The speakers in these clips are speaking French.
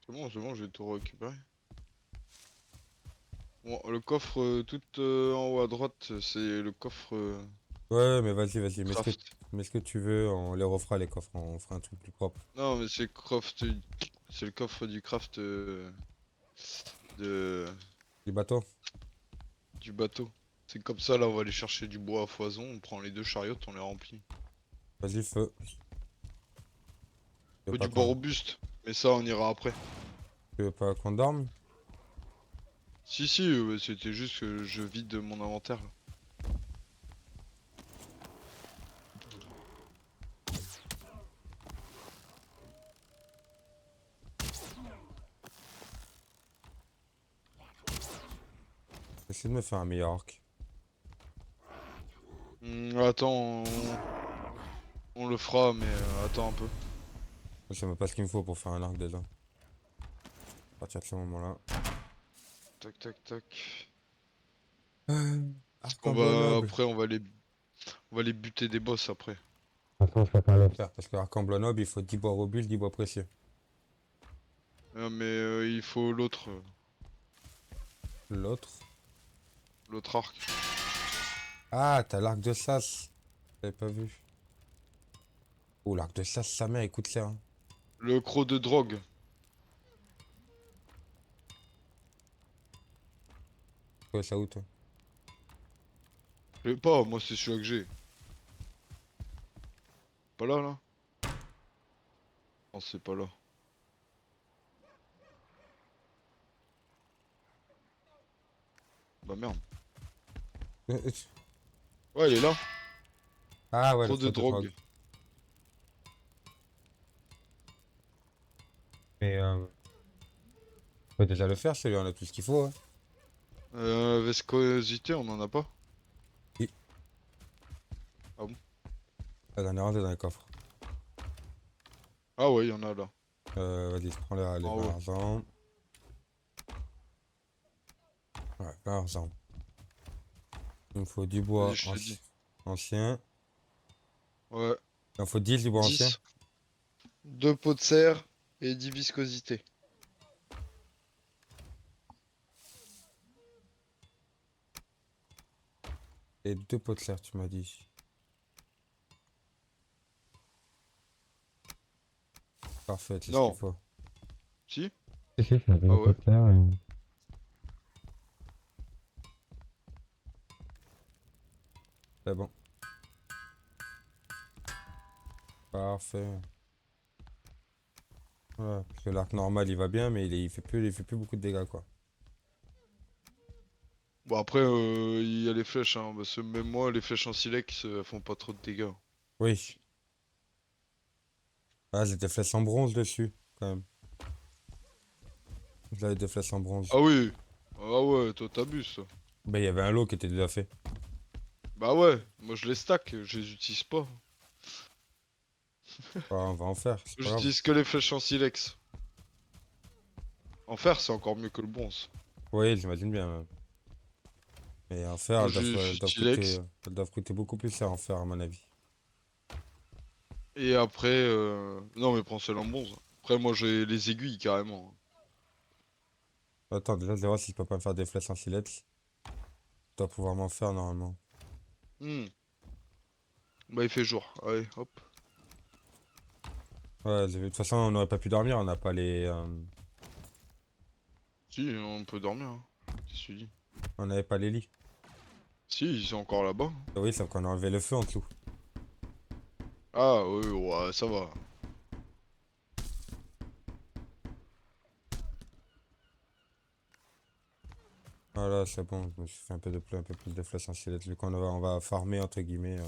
C'est bon, j'ai tout récupéré. Bon, le coffre tout en haut à droite, c'est le coffre Ouais, mais vas-y, craft. mets ce que tu veux, on les refera les coffres, on fera un truc plus propre. Non, mais c'est craft, c'est le coffre du craft de Les bateaux? du bateau. C'est comme ça, là, on va aller chercher du bois à foison, on prend les deux chariots, on les remplit. Vas-y, feu. Tu veux Faut pas du bois qu'on robuste, mais ça, on ira après. tu veux pas qu'on dorme? Si, si, c'était juste que je vide mon inventaire. Essaye de me faire un meilleur arc. Attends, on le fera, mais attends un peu. Je sais même pas ce qu'il me faut pour faire un arc déjà. À partir de ce moment-là. Tac, tac, tac. Parce Arc qu'on en bois va, noble. après, on va aller buter des boss après. Attends, je vais pas le faire. Parce que arc en bois noble, il faut 10 bois robustes, 10 bois précieux. Mais il faut L'autre. l'autre arc. Ah, t'as l'arc de sas. J'avais pas vu. Oh, l'arc de sas, sa mère, écoute ça, hein. Le croc de drogue. Ouais, ça où, toi? Je sais pas, moi c'est celui que j'ai. Pas là, là? Non, c'est pas là. Bah merde. Ouais, il est là. Ah ouais, le Croc de creux de drogue. drogue. Mais faut déjà le faire, celui-là, on a tout ce qu'il faut, hein. Viscosité, on en a pas? Oui, Ah bon? la dernière rangée dans les coffres. Ah ouais, il y en a là. Vas-y, prends les En 20 haut. argent. Ouais, 20 argent. Il me faut du Vas-y, bois je te dis. ancien. Ouais. Il en faut 10 du bois ancien. 10. 2 pots de serre et 10 viscosité. Et 2 pots de serre, tu m'as dit. Parfait, c'est ce qu'il Non. faut. Si? Si, c'est Ah deux pots ouais. de serre. C'est bon. Parfait. Ouais, parce que l'arc normal, il va bien, mais il fait plus beaucoup de dégâts, quoi. Bon après, il y a les flèches, hein. Parce que même moi, les flèches en silex, elles font pas trop de dégâts. Oui. Ah, j'ai des flèches en bronze dessus, quand même. J'avais des flèches en bronze. Ah oui. Ah ouais, toi t'abuses, toi. Bah, il y avait un lot qui était déjà fait. Bah ouais, moi je les stack, je les utilise pas. Bah, on va en faire, c'est pas grave. J'utilise que les flèches en silex. En fer, c'est encore mieux que le bronze. Oui, j'imagine bien, même. Mais en fer, Moi je suis silex. elles doivent coûter beaucoup plus cher en fer, à mon avis. Et après, non mais prends celle en bronze. Après moi j'ai les aiguilles carrément. Attends, déjà, je vais voir si je peux pas me faire des flèches en silex. Je dois pouvoir m'en faire, normalement. Hmm. Bah il fait jour. Allez, hop. Ouais, j'ai vu. De toute façon, on n'aurait pas pu dormir, on n'a pas Si, on peut dormir, hein. Qu'est-ce que tu dis? on n'avait pas les lits. Si, ils sont encore là-bas. Ah oui, sauf qu'on a enlevé le feu en dessous. Ah oui, ouais, ça va. Voilà, c'est bon, je me suis fait un peu plus de flèches en silex, vu on va farmer, entre guillemets.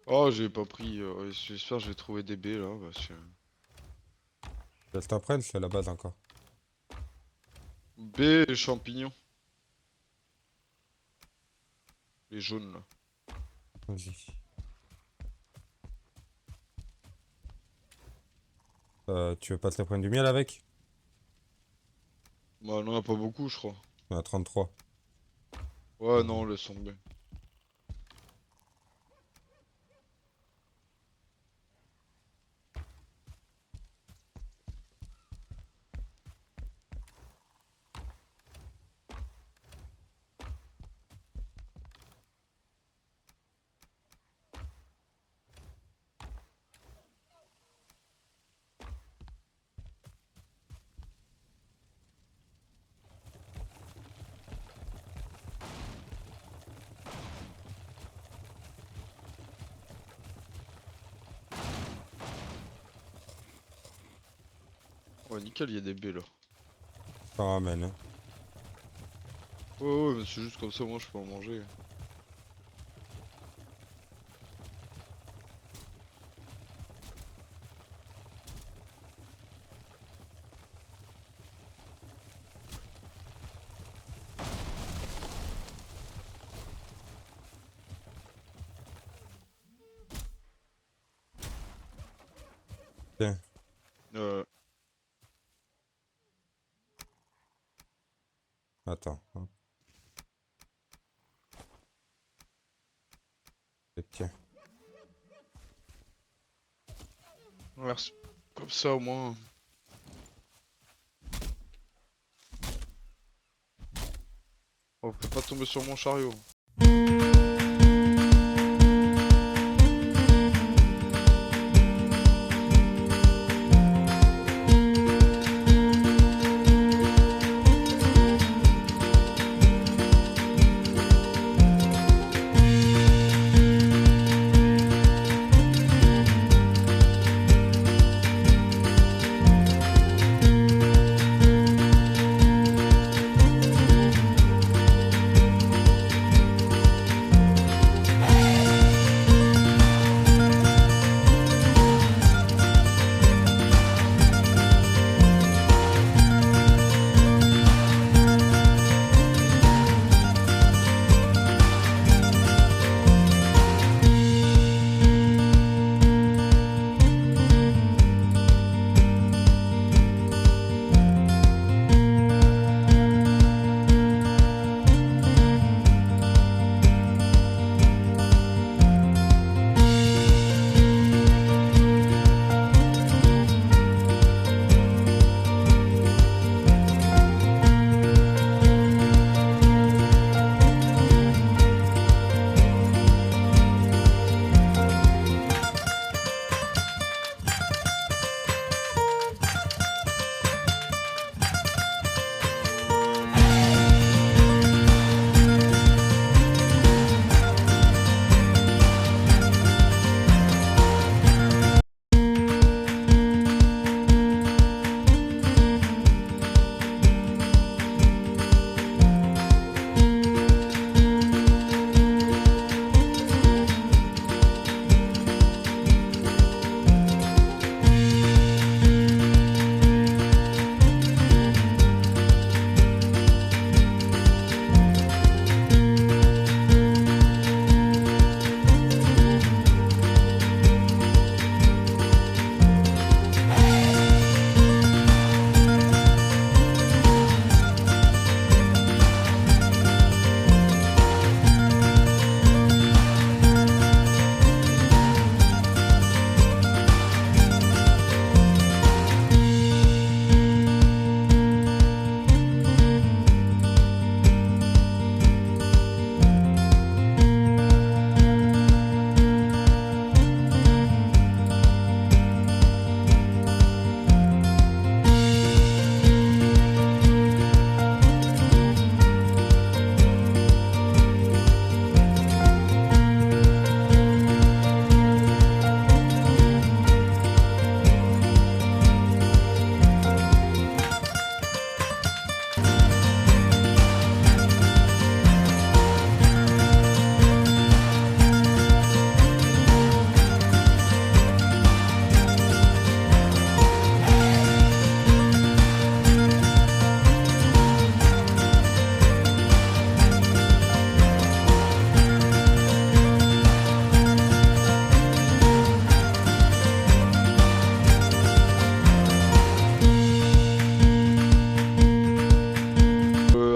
Oh, j'ai pas pris. J'espère que je vais trouver des baies là. Parce que... Je t'en prenne, c'est la base encore. Baies et champignons. Les jaunes là. Vas-y. Tu veux pas te prendre du miel avec? Bah, on en a pas beaucoup, je crois. On a 33. Ouais, Euh, non, laisse tomber. Ouais, nickel, il y a des baies là. T'en ramène, hein. Ouais, ouais, mais c'est juste comme ça, moi je peux en manger. Tiens, attends. Hop. Et tiens. Merci. Comme ça au moins. On peut pas tomber sur mon chariot.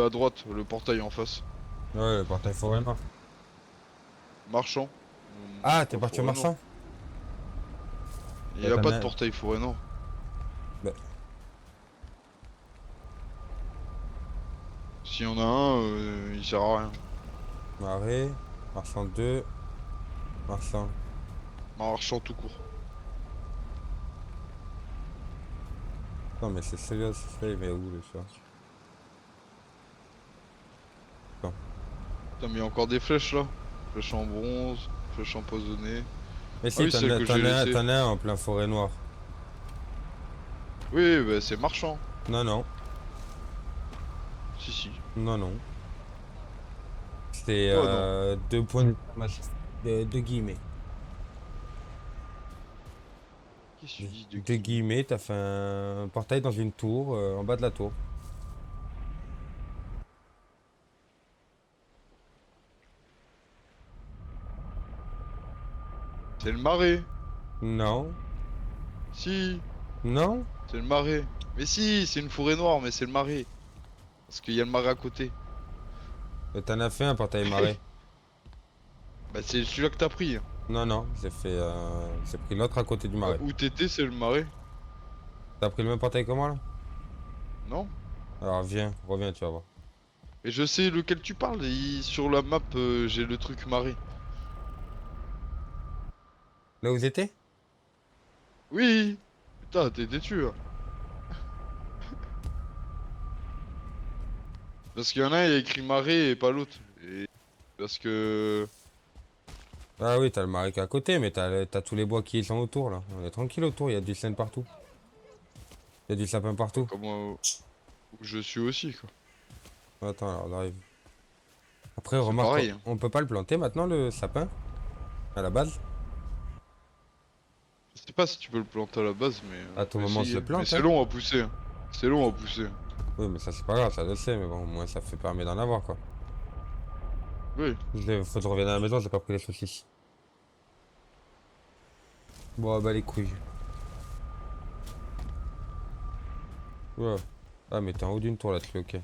À droite, le portail en face. Ouais, le portail forêt noire. Marchand. Ah, C'est t'es pas parti au forêt nord. marchand? Il Bah, y a t'en pas de as- portail forêt nord. Bah, S'il y en a un, il sert à rien. Marais, marchand 2, marchand. Marchand tout court. Non, mais c'est celui-là, il met où le chat? Attends. Putain, mais il y a encore des flèches là. Flèche en bronze, flèche empoisonnée. Mais Ah si, oui, celle que j'ai laissée. t'en as un en plein forêt noire. Oui, bah c'est marchand. Non, non, Si, si. non, non. C'est Quoi, non? deux points d'exclamation. Deux guillemets. Qu'est-ce que tu dis de Deux guillemets? guillemets, t'as fait un portail dans une tour, en bas de la tour. C'est le marais. Non, Si, non. c'est le marais. Mais si, c'est une forêt noire, mais c'est le marais. Parce qu'il y a le marais à côté. T'en as fait un portail marais. Bah c'est celui-là que t'as pris, hein. Non, non, j'ai pris l'autre à côté du Bah, marais. où t'étais, c'est le marais. T'as pris le même portail que moi là? Non? Alors viens, reviens, tu vas voir. Mais je sais lequel tu parles. Sur la map, j'ai le truc marais. Là où j'étais? Oui! Putain, t'es têtu, hein. Parce qu'il y en a un, il y a écrit marais et pas l'autre. Et parce que... Ah oui, t'as le marais qui est à côté, mais t'as tous les bois qui sont autour là. On est tranquille autour, il y a du chêne partout. Il y a du sapin Bah, partout. comme où je suis aussi, quoi. Attends, alors on arrive. Après, C'est remarque, pareil, hein. on peut pas le planter maintenant le sapin, à la base. Je sais pas si tu peux le planter à la base, mais À on tout peut moment, je le essayer. Mais plante, c'est hein. long à pousser, hein. C'est long à pousser, hein. Oui, mais ça c'est pas grave, ça je le sais, mais bon, au moins ça fait permet d'en avoir quoi. Oui. Faut que je revienne à la maison, j'ai pas pris les saucisses. Bon, ah bah les couilles. Ouais. Ah, mais t'es en haut d'une tour là-dessus, ok.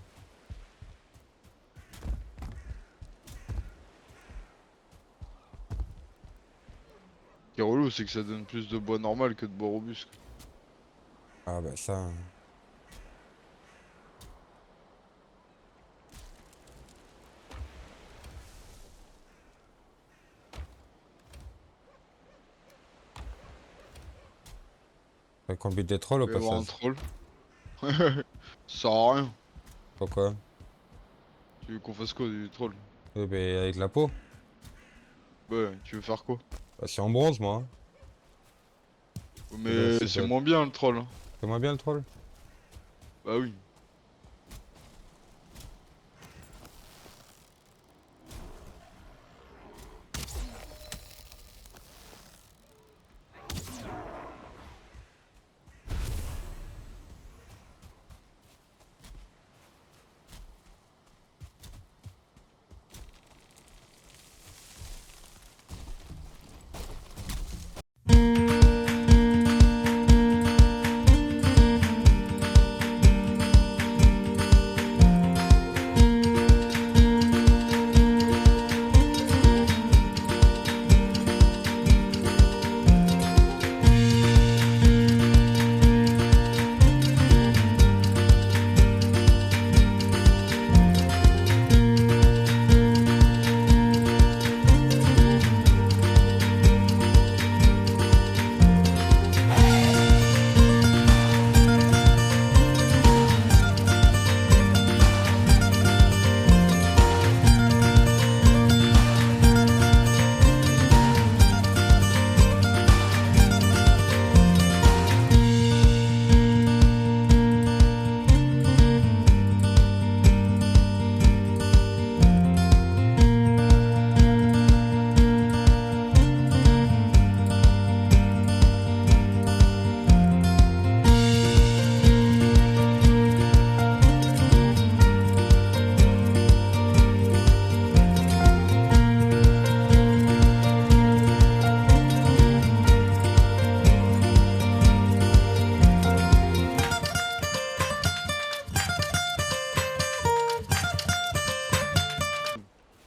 Ce qui est relou, c'est que ça donne plus de bois normal que de bois robuste, quoi. Ah bah ça. T'as combien de trolls au Il va y avoir un passage? troll. Ça sert à rien. Pourquoi? Tu veux qu'on fasse quoi du troll? Eh ben avec la peau. Ouais, tu veux faire quoi? Bah, je suis en bronze moi, hein. Mais c'est moins bien le troll, hein. C'est moins bien le troll? Bah oui.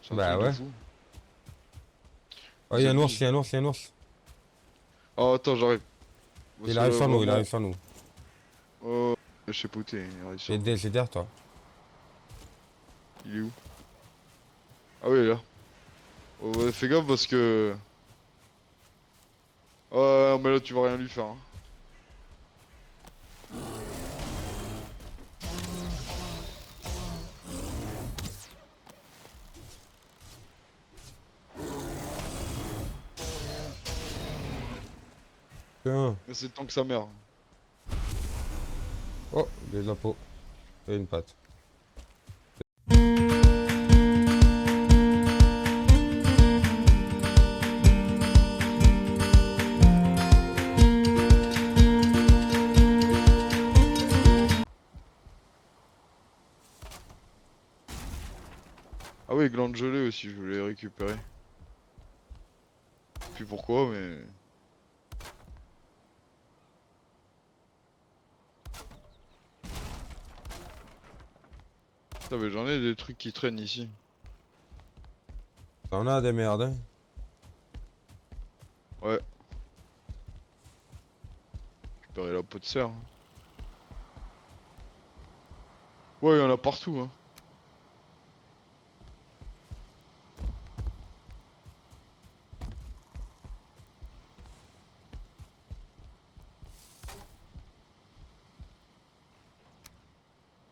C'est un Bah truc de ouais. fou. Oh, il y Ils a un ours, abusent. il y a un ours, il y a un ours. Oh, attends, j'arrive. Parce Il que arrive là, sur nous, il vraiment... arrive sur nous. Oh, je sais pas où t'es, il arrive sur nous. C'est derrière toi. Il est où? Ah oui, il est là. Oh, ouais, fais gaffe parce que... Ouais, mais là, tu vas rien lui faire, hein. Tiens. Mais c'est le temps que sa mère. Des impôts. Et une patte. Ah oui, glande gelée aussi, je voulais récupérer. Puis pourquoi, mais... Putain, mais j'en ai des trucs qui traînent ici. T'en as des merdes, hein. Ouais, récupérer la peau de cerf, hein. Ouais, il y en a partout, hein.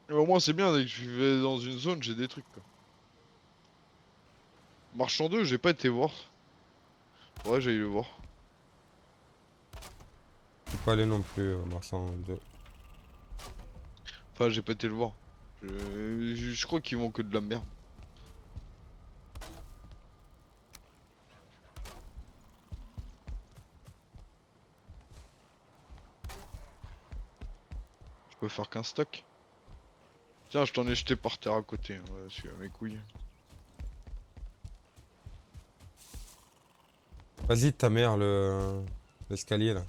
Mais au moins, c'est bien, dès que je vais dans une zone, j'ai des trucs, quoi. Marchand 2, j'ai pas été voir. Ouais, j'ai eu le voir. Je peux pas aller non plus, marchand de. Enfin, j'ai pas été le voir. Je crois qu'ils vont que de la merde. Je peux faire qu'un stock. Tiens, je t'en ai jeté par terre à côté, hein. Ouais, celui-là, mes couilles. Vas-y, ta mère, l'escalier là.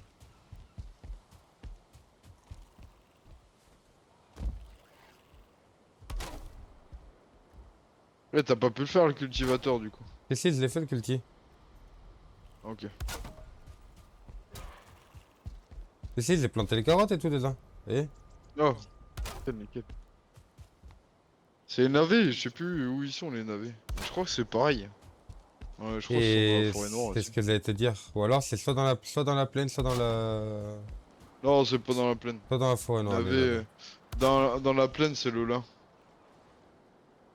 Ouais, t'as pas pu le faire, le cultivateur, du coup. Et si, je l'ai fait le culti. Ok. Et si, j'ai planté les carottes et tout dedans. Et Oh, nickel, nickel. C'est les navets, je sais plus où ils sont les navets. Je crois que c'est pareil. Ouais, je crois qu'ils sont dans la Et forêt noire c'est ce aussi. que j'allais te dire. Ou alors c'est soit dans la plaine, Non, c'est pas dans la plaine. soit dans la forêt noire, les Navet, navets. dans la plaine, c'est le lin.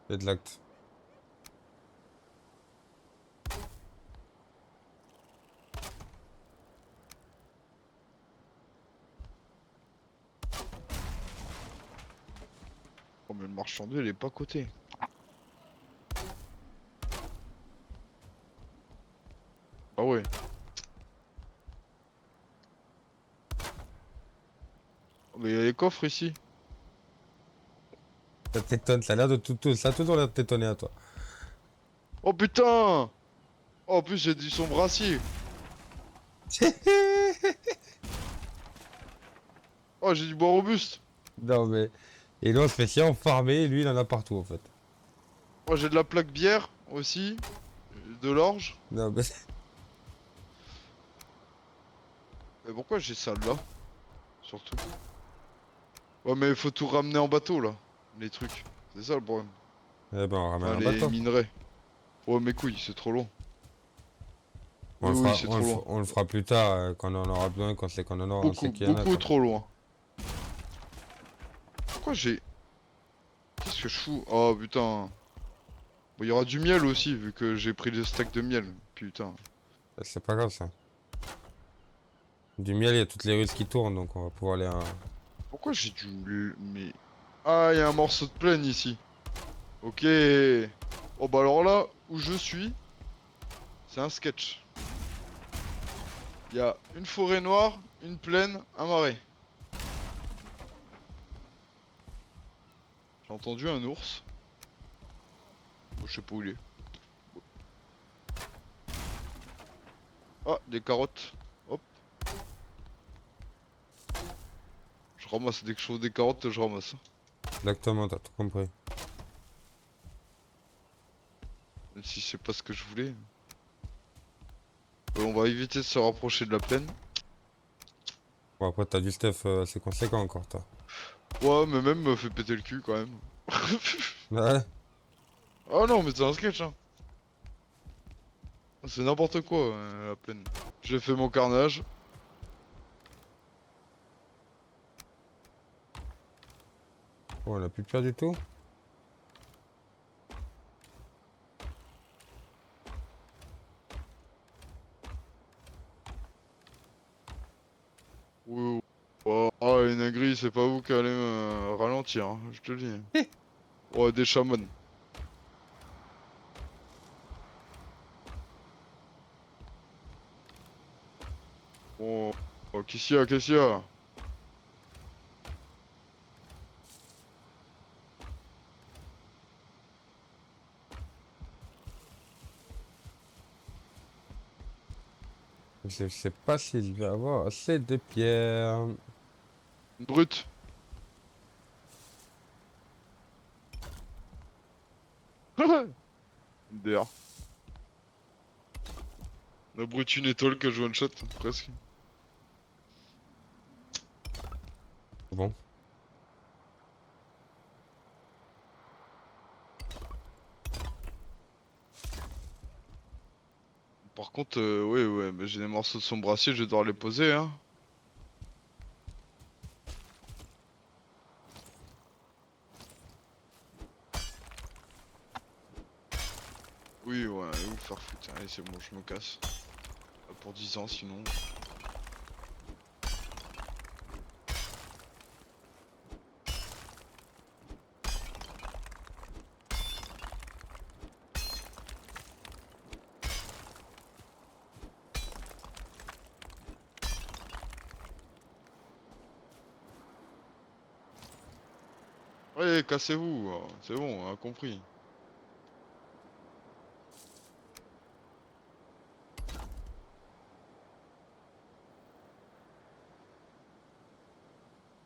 Et de l'acte. Oh, mais le marchand 2, il est pas coté. Ah ouais. Oh, mais il y a les coffres ici. Ça t'étonne, ça a l'air de ça a toujours l'air de t'étonner à toi. Oh putain! Oh, en plus, j'ai dit son brassier. Oh, j'ai du bois robuste. Non mais. Et nous on se fait chier en farmer, et lui il en a partout en fait. Oh, j'ai de la plaque bière aussi. De l'orge. Non mais. Mais pourquoi j'ai ça là? Surtout. Ouais, mais il faut tout ramener en bateau là. Les trucs. C'est ça le problème. Eh ben on ramène Enfin, un les bateau. minerais. Ouais, mes couilles, c'est trop long. Oui, oui, c'est trop loin. On le fera plus tard quand on en aura besoin, quand c'est qu'on en aura, on sait Beaucoup, qu'il y en a beaucoup quoi. trop loin. Pourquoi j'ai... Qu'est-ce que je fous? Oh putain. Bon, il y aura du miel aussi, vu que j'ai pris des stacks de miel. Putain. C'est pas grave ça. Du miel, il y a toutes les ruses qui tournent, donc on va pouvoir aller. Pourquoi j'ai du... Mais... Ah, il y a un morceau de plaine ici. Ok. Oh bah alors là, où je suis, c'est un sketch. Il y a une forêt noire, une plaine, un marais. J'ai entendu un ours. Bon, je sais pas où il est. Ah, des carottes. Hop. Je ramasse dès que je trouve des carottes, je ramasse. Exactement, t'as tout compris. Même si c'est pas ce que je voulais. On va éviter de se rapprocher de la plaine. Bon, après, t'as du stuff assez conséquent encore, toi. Ouais, mais même me fait péter le cul quand même. Ouais, Ah non, mais c'est un sketch, hein. C'est n'importe quoi, la plaine. J'ai fait mon carnage. oh, on a plus de pierre du tout. Oui, oui. Oh, ah, il y en a dinguerie, c'est pas vous qui allez me ralentir, hein, je te le dis. Oh, des chamans. Oh, oh, qu'est-ce qu'il y a, qu'est-ce qu'il y a? Je sais pas si je vais avoir assez de pierres. Une brute. MDR. La brute une étoile que je one shot, presque. Bon. Par contre, ouais, mais j'ai des morceaux de son brassier, je vais devoir les poser, hein. Oui, ouais, allez vous faire foutre. Allez, c'est bon, je me casse. Pas pour 10 ans, sinon. Allez, cassez-vous, c'est bon, on a compris.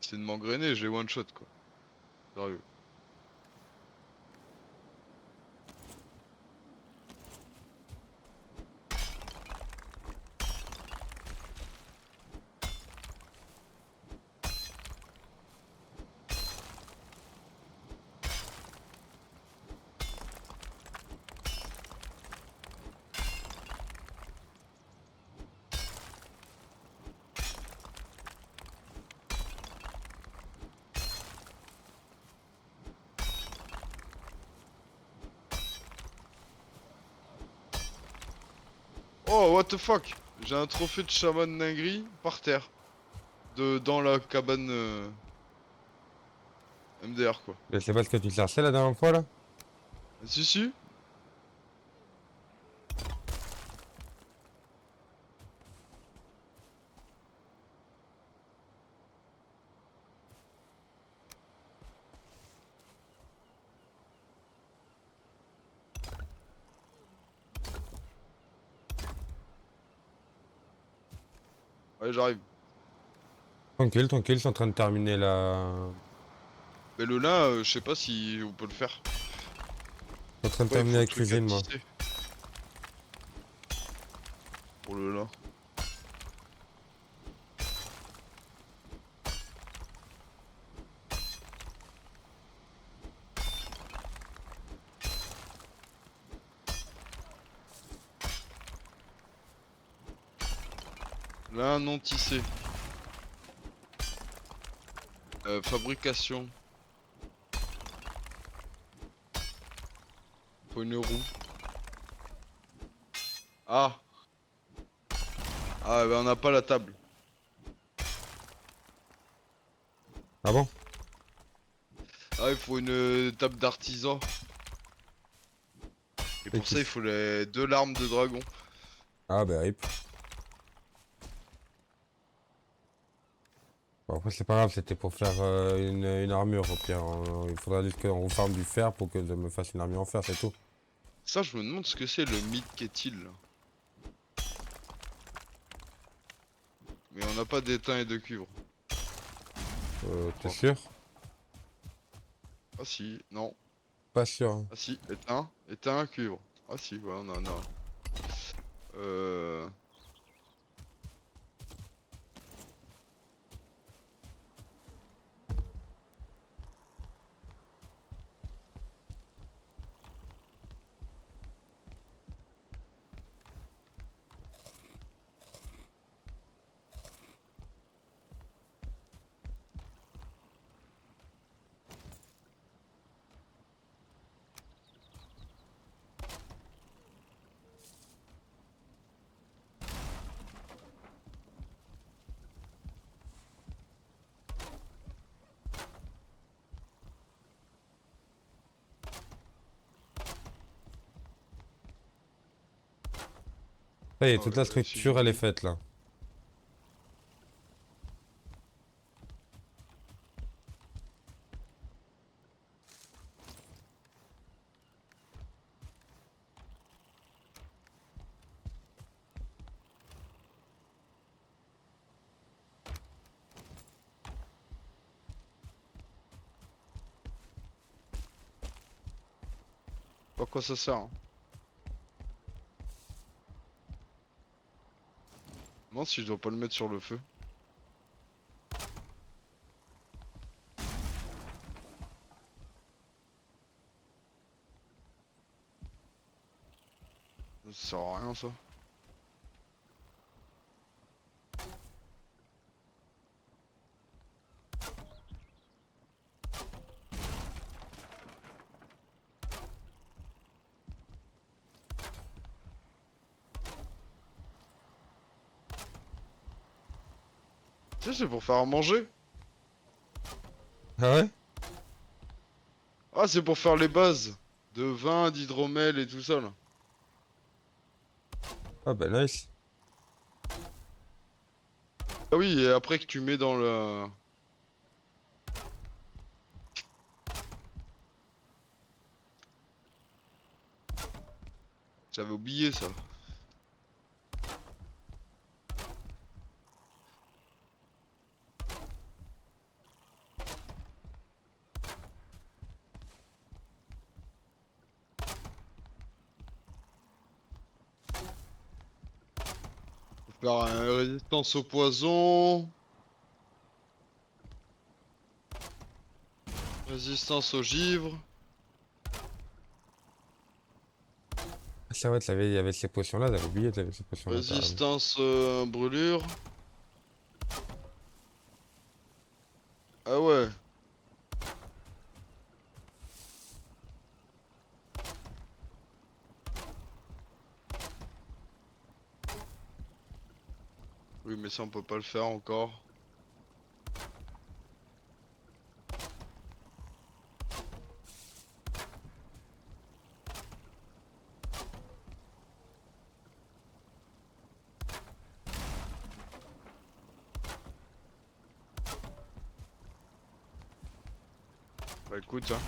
C'est de m'engrainer, j'ai one shot, quoi. Sérieux. Oh, what the fuck? J'ai un trophée de chaman dinguerie par terre. Dans la cabane MDR, quoi. Je sais pas ce que tu cherchais la dernière fois là. Ah, si, si. Ouais, j'arrive. Tranquille, tranquille, je suis en train de terminer la. Mais le lin, je sais pas si on peut le faire. Je suis en train de Ouais, il terminer faut la le truc à cuisine moi. tisser. Pour le lin. Lin non tissé. Fabrication. Faut une roue. Ah. Ah, bah on n'a pas la table. Ah bon? Ah, il faut une table d'artisan. Et Et pour ça, il faut les deux larmes de dragon. Ah bah rip. Bon, après c'est pas grave, c'était pour faire une armure au pire. Il faudra juste qu'on vous farme du fer pour que je me fasse une armure en fer, c'est tout. Ça, je me demande ce que c'est le mid-kettle, là. Mais on n'a pas d'étain et de cuivre. Je T'es crois. sûr? Ah si, non. Pas sûr, hein. Ah si, étain, cuivre. Ah si, ouais, on en a. Euh... Ça y est, Ah toute ouais, la ouais, si j'ai structure, elle est dit. faite là. Pas à quoi ça sert, hein. Non, si je dois pas le mettre sur le feu. Ça sert à rien, ça. Tu sais, c'est pour faire à manger. Ah ouais? Ah, c'est pour faire les bases de vin, d'hydromel et tout ça, là. Ah bah nice. Ah oui, et après que tu mets dans le... J'avais oublié ça. Faut faire une résistance au poison, résistance au givre, Ah, ça ouais, il y avait ces potions-là, j'avais oublié, t'avais ces potions-là carrément. résistance brûlure. Ah ouais. Oui, mais ça on peut pas le faire encore. Bah écoute, hein.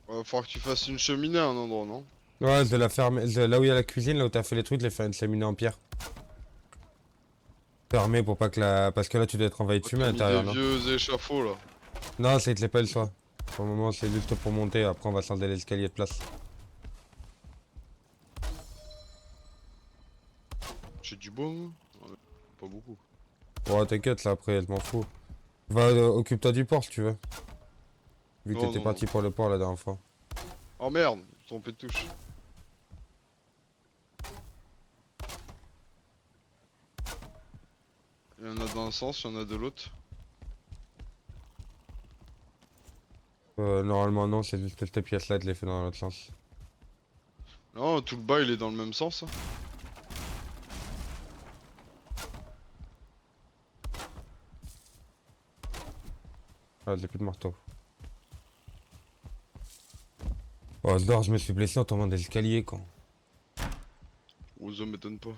Va falloir que tu fasses une cheminée à un endroit, non? Ouais, de la ferme, là où il y a la cuisine, là où t'as fait les trucs, les faire une cheminée en pierre. Fermée pour pas que la... Parce que là, tu dois être envahi de Oh, fumée à t'as mis des l'intérieur, non? vieux échafauds là. Non, ça, il te les pas le choix. Pour le moment, c'est juste pour monter, après on va scinder l'escalier de place. J'ai du bois, moi. Ouais, pas beaucoup. Bon, t'inquiète, là, après, je m'en fous. Va, occupe-toi du port, si tu veux. Vu que Non, t'étais non, non. parti pour le port la dernière fois. Oh merde, trompé de touche. Il y en a d'un sens, il y en a de l'autre. Normalement, non, c'est juste que cette pièce-là, je l'ai fait dans l'autre sens. Non, tout le bas il est dans le même sens, hein. Ah, j'ai plus de marteau. Oh, dehors, je me suis blessé en tombant des escaliers, quoi. Oh, ça m'étonne pas.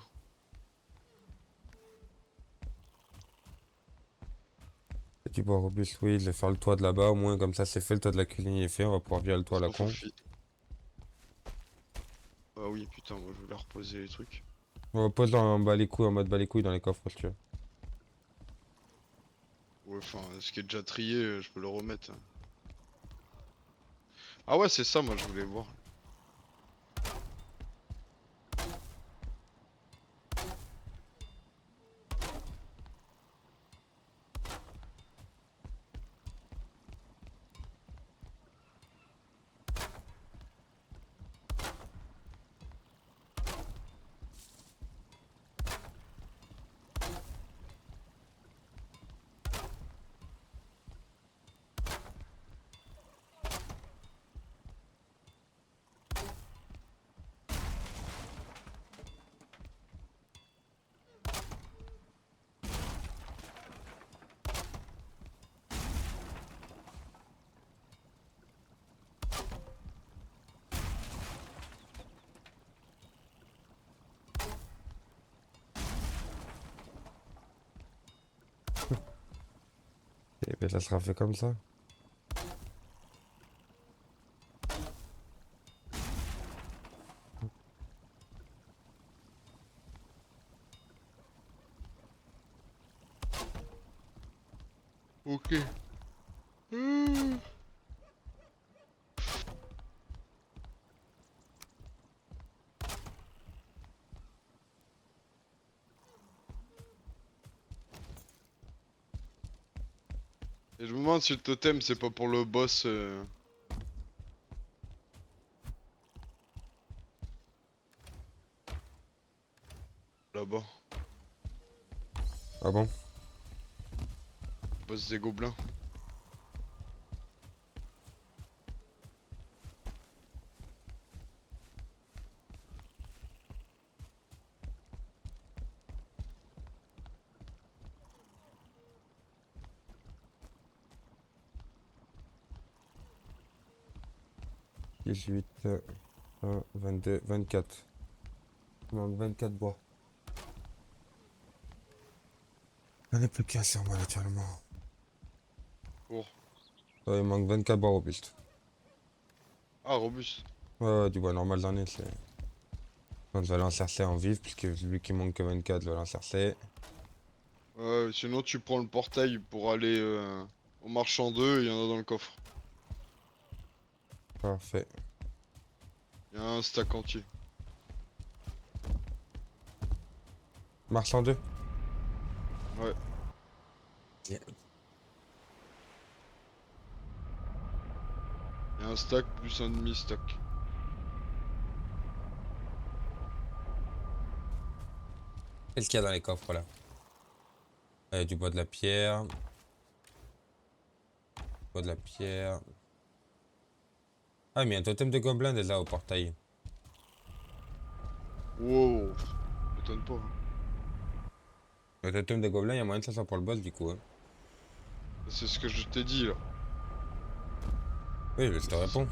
Et du bois robuste, oui, je vais faire le toit de là-bas, au moins, comme ça, c'est fait, le toit de la cuisine il est fait, on va pouvoir virer le toit à la Sinon faut con. Ah oui, putain, moi je voulais reposer les trucs. On va poser en bas les couilles, en mode bas les couilles dans les coffres, si tu veux. Ouais, enfin, ce qui est déjà trié, je peux le remettre, hein. Ah ouais, c'est ça, moi je voulais voir. Et ça sera fait comme ça. Ok. Hmm. Et je me demande si le totem c'est pas pour le boss là-bas. Ah bon? Boss des gobelins. Dix-huit, 22, 24. Il manque 24 bois. J'en ai plus qu'un sur moi naturellement. Pour. Ouais, il manque 24 bois robustes. Ah, robuste. Ouais, ouais, du bois normal d'année, c'est. Donc je vais l'encercler en vif, puisque vu qu'il manque que 24, je vais l'encercler. Sinon tu prends le portail pour aller au marchand 2, il y en a dans le coffre. Parfait. Il y a un stack entier. Marchand 2. Ouais. Yeah. Il y a un stack plus un demi-stack. Qu'est-ce qu'il y a dans les coffres là? Du bois de la pierre. Bois de la pierre. Ah, mais il y a un totem de gobelin déjà au portail. Wow. M'étonne pas, hein. Le totem de gobelin, il y a moyen que ça soit pour le boss du coup. Hein. C'est ce que je t'ai dit là. Oui, mais je te C'est- réponds.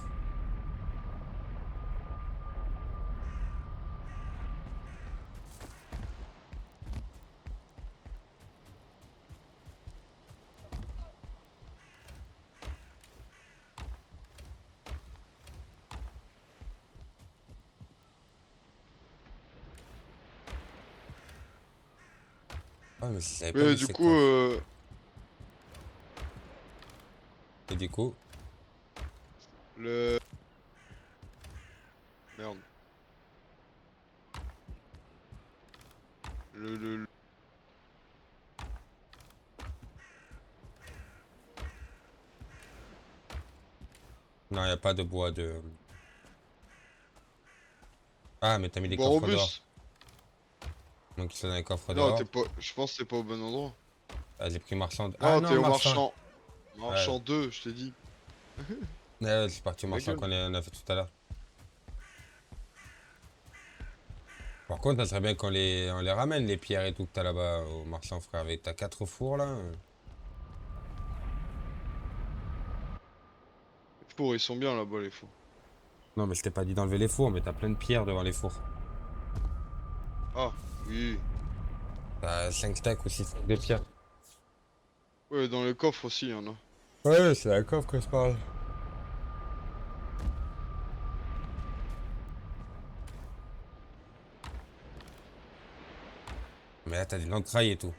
Ah, mais j'avais pas Mais vu du ces coup, coffres. Et du coup, le... Merde. Le... non, il n'y a pas de bois de. Ah, mais t'as mis Du des bois coffres dehors. robuste. Donc ils sont dans les coffres Non, t'es dehors. pas... Je pense que t'es pas au bon endroit. Ah, j'ai pris marchand. Ah Non, non, t'es au marchand. marchand. Ouais, Marchand 2, je t'ai dit. ouais, c'est parti au Ma marchand gueule. qu'on a fait tout à l'heure. Par contre, ça serait bien on les ramène, les pierres et tout que t'as là-bas au marchand, frère. Avec t'as 4 fours là. Les fours, ils sont bien là-bas, les fours. Non, mais je t'ai pas dit d'enlever les fours, mais t'as plein de pierres devant les fours. Ah, oui. T'as 5 stacks ou 6 stacks de pierres. Ouais, dans les coffres aussi, il y en a. Ouais, c'est la coffre que je parle. Mais là, t'as des entrailles et tout.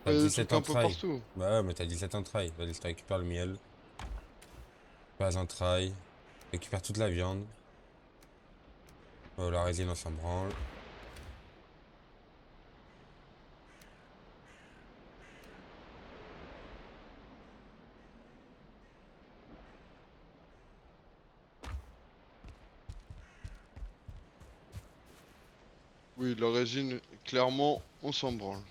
T'as Ouais, des 17 trucs un peu entrailles. partout. Bah ouais, mais t'as 17 entrailles. Vas-y, je te récupère le miel. Pas les entrailles. Récupère toute la viande. Oh, la résine, on s'en branle. Oui, la résine, clairement, on s'en branle.